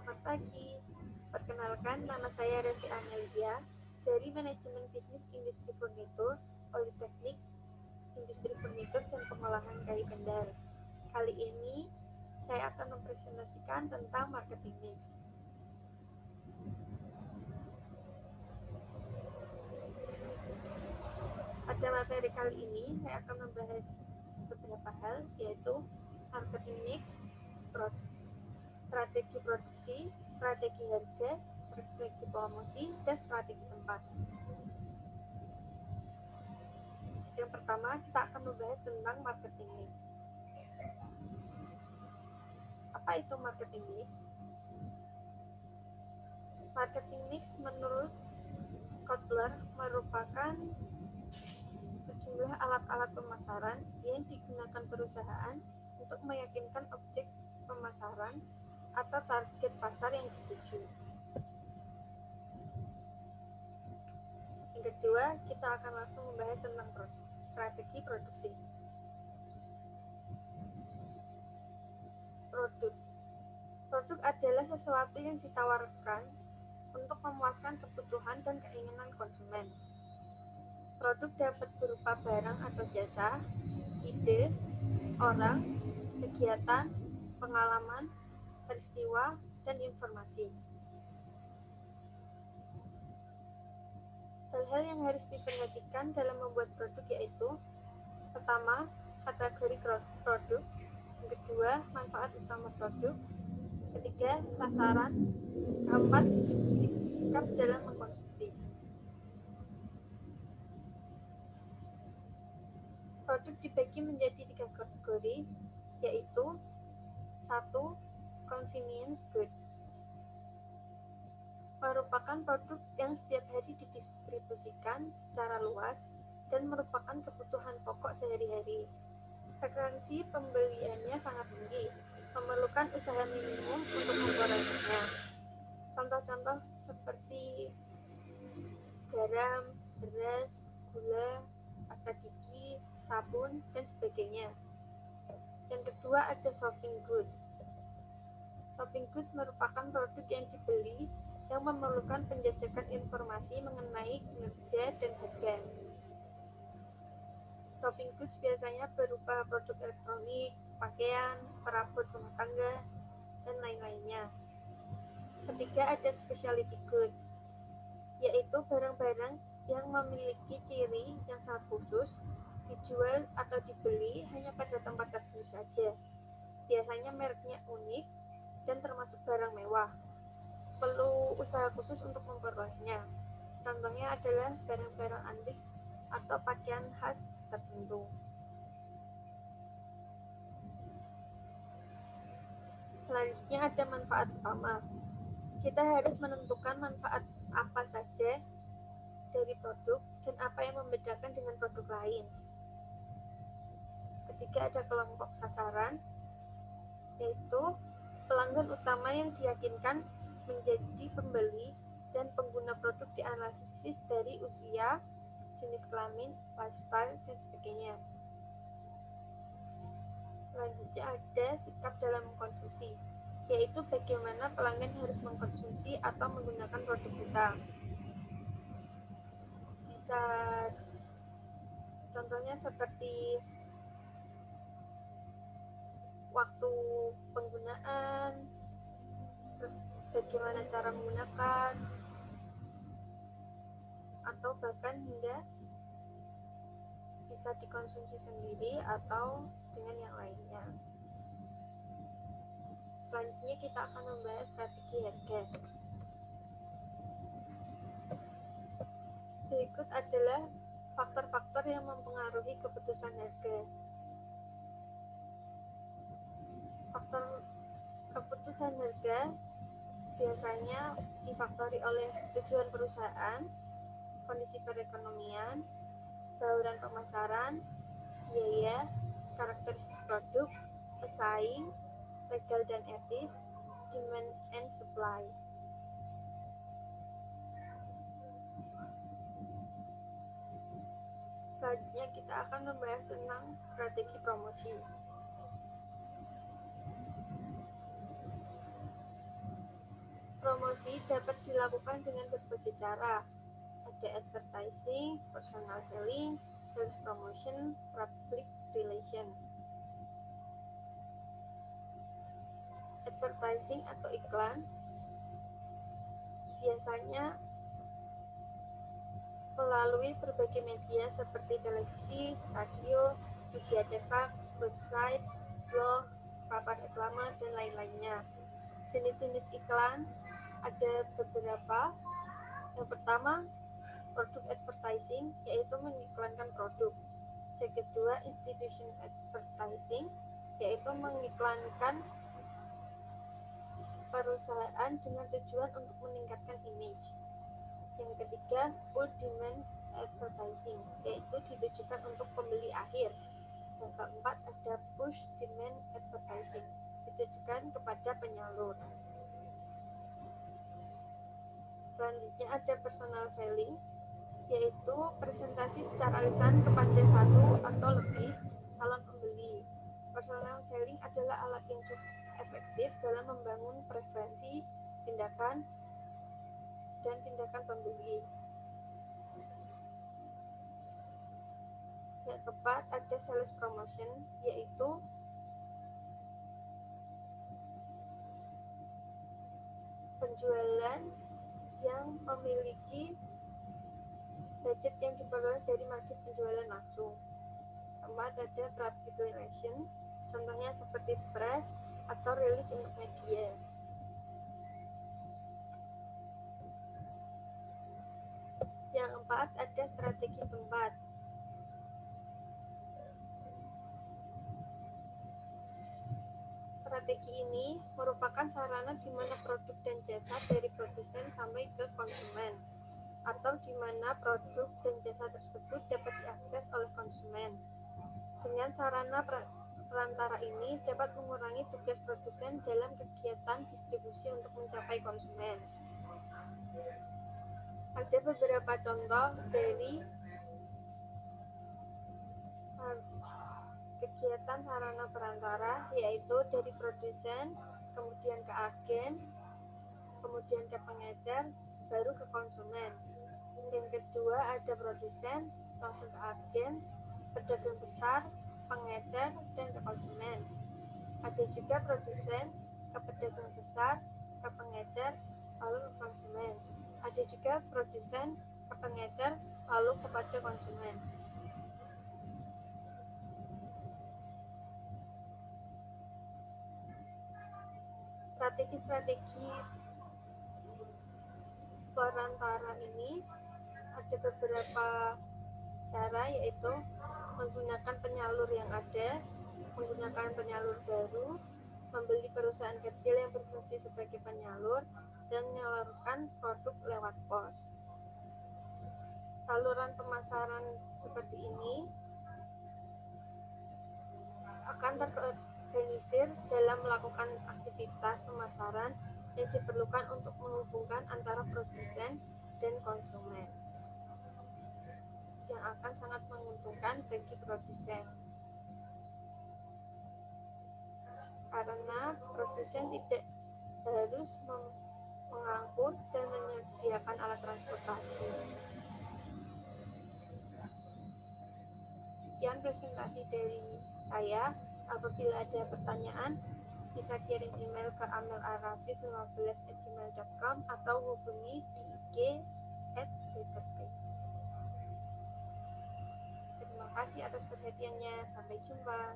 Selamat pagi, perkenalkan nama saya Revi Amelia dari Manajemen Bisnis Industri Furnitur, Politeknik Industri Furnitur dan Pengolahan Kayu Kendal. Kali ini saya akan mempresentasikan tentang marketing mix. Pada materi kali ini saya akan membahas beberapa hal, yaitu marketing mix, strategi produksi, strategi harga, strategi promosi, dan strategi tempat. Yang pertama, kita akan membahas tentang marketing mix. Apa itu marketing mix? Marketing mix menurut Kotler merupakan sejumlah alat-alat pemasaran yang digunakan perusahaan untuk meyakinkan objek pemasaran atau target pasar yang dituju. Yang kedua, kita akan langsung membahas tentang strategi produksi. Produk adalah sesuatu yang ditawarkan untuk memuaskan kebutuhan dan keinginan konsumen. Produk dapat berupa barang atau jasa, ide, orang, kegiatan, pengalaman, peristiwa, dan informasi. Hal-hal yang harus diperhatikan dalam membuat produk yaitu: pertama, kategori produk, yang kedua, manfaat utama produk, ketiga, sasaran, keempat, sikap dalam mengkonsumsi. Produk dibagi menjadi 3 kategori, yaitu 1. Convenience good, merupakan produk yang setiap hari didistribusikan secara luas dan merupakan kebutuhan pokok sehari-hari. Frekuensi pembeliannya sangat tinggi, memerlukan usaha minimum untuk menguranginya. Contoh-contoh seperti garam, beras, gula, pasta gigi, sabun, dan sebagainya. Yang kedua ada shopping goods. Shopping goods merupakan produk yang dibeli yang memerlukan penjajakan informasi mengenai kinerja dan harga. Shopping goods biasanya berupa produk elektronik, pakaian, perabot rumah tangga, dan lain-lainnya. Ketiga ada specialty goods, yaitu barang-barang yang memiliki ciri yang sangat khusus, dijual atau dibeli hanya pada tempat tertentu saja. Biasanya mereknya unik dan termasuk barang mewah. Perlu usaha khusus untuk memperolehnya. Contohnya adalah barang-barang antik atau pakaian khas tertentu. Selanjutnya ada manfaat utama. Kita harus menentukan manfaat apa saja dari produk dan apa yang membedakan dengan produk lain. Ketiga ada kelompok sasaran, yaitu pelanggan utama yang diyakinkan menjadi pembeli dan pengguna produk dianalisis dari usia, jenis kelamin, lifestyle, dan sebagainya. Selanjutnya ada sikap dalam mengkonsumsi, yaitu bagaimana pelanggan harus mengkonsumsi atau menggunakan produk kita. Bisa contohnya seperti waktu penggunaan, terus bagaimana cara menggunakan, atau bahkan hingga bisa dikonsumsi sendiri atau dengan yang lainnya. Selanjutnya kita akan membahas strategi harga. Berikut adalah faktor-faktor yang mempengaruhi keputusan harga. Faktor keputusan harga biasanya difaktori oleh tujuan perusahaan, kondisi perekonomian, bauran pemasaran, biaya, karakteristik produk, pesaing, legal dan etis, demand and supply. Selanjutnya kita akan membahas tentang strategi promosi. Promosi dapat dilakukan dengan berbagai cara. Ada advertising, personal selling, sales promotion, public relation. Advertising atau iklan biasanya melalui berbagai media seperti televisi, radio, media cetak, website, blog, papan reklame, dan lain-lainnya. Jenis-jenis iklan ada beberapa. Yang pertama, produk advertising, yaitu mengiklankan produk. Yang kedua, institution advertising, yaitu mengiklankan perusahaan dengan tujuan untuk meningkatkan image. Yang ketiga, full demand advertising, yaitu ditujukan untuk pembeli akhir. Yang keempat, ada push demand advertising, ditujukan kepada penyalur. Selanjutnya ada personal selling, yaitu presentasi secara lisan kepada satu atau lebih calon pembeli. Personal selling adalah alat yang cukup efektif dalam membangun preferensi, tindakan, dan tindakan pembeli. Yang keempat, ada sales promotion, yaitu penjualan yang memiliki budget yang diperoleh dari market penjualan langsung. Keempat, ada public relation, contohnya seperti press atau rilis untuk media. Yang keempat, ada strategi tempat. Strategi ini merupakan sarana di mana produk dan jasa dari produsen sampai ke konsumen, atau di mana produk dan jasa tersebut dapat diakses oleh konsumen. Dengan sarana perantara ini dapat mengurangi tugas produsen dalam kegiatan distribusi untuk mencapai konsumen. Ada beberapa contoh dari kegiatan sarana perantara, yaitu dari produsen, kemudian ke agen, kemudian ke pengedar, baru ke konsumen. Yang kedua ada produsen, langsung ke agen, pedagang besar, pengedar, dan ke konsumen. Ada juga produsen, ke pedagang besar, ke pengedar, lalu ke konsumen. Ada juga produsen, ke pengedar, lalu kepada konsumen. Strategi-strategi perantara ini ada beberapa cara, yaitu menggunakan penyalur yang ada, menggunakan penyalur baru, membeli perusahaan kecil yang berfungsi sebagai penyalur, dan menyalurkan produk lewat pos. Saluran pemasaran seperti ini akan terorganisir dalam melakukan aktivitas pemasaran yang diperlukan untuk menghubungkan antara produsen dan konsumen, yang akan sangat menguntungkan bagi produsen. Karena produsen tidak harus mengangkut dan menyediakan alat transportasi. Sekian presentasi dari saya. Apabila ada pertanyaan, bisa kirim email ke amelarafif15@gmail.com atau hubungi di IG @twitterp. Terima kasih atas perhatiannya. Sampai jumpa.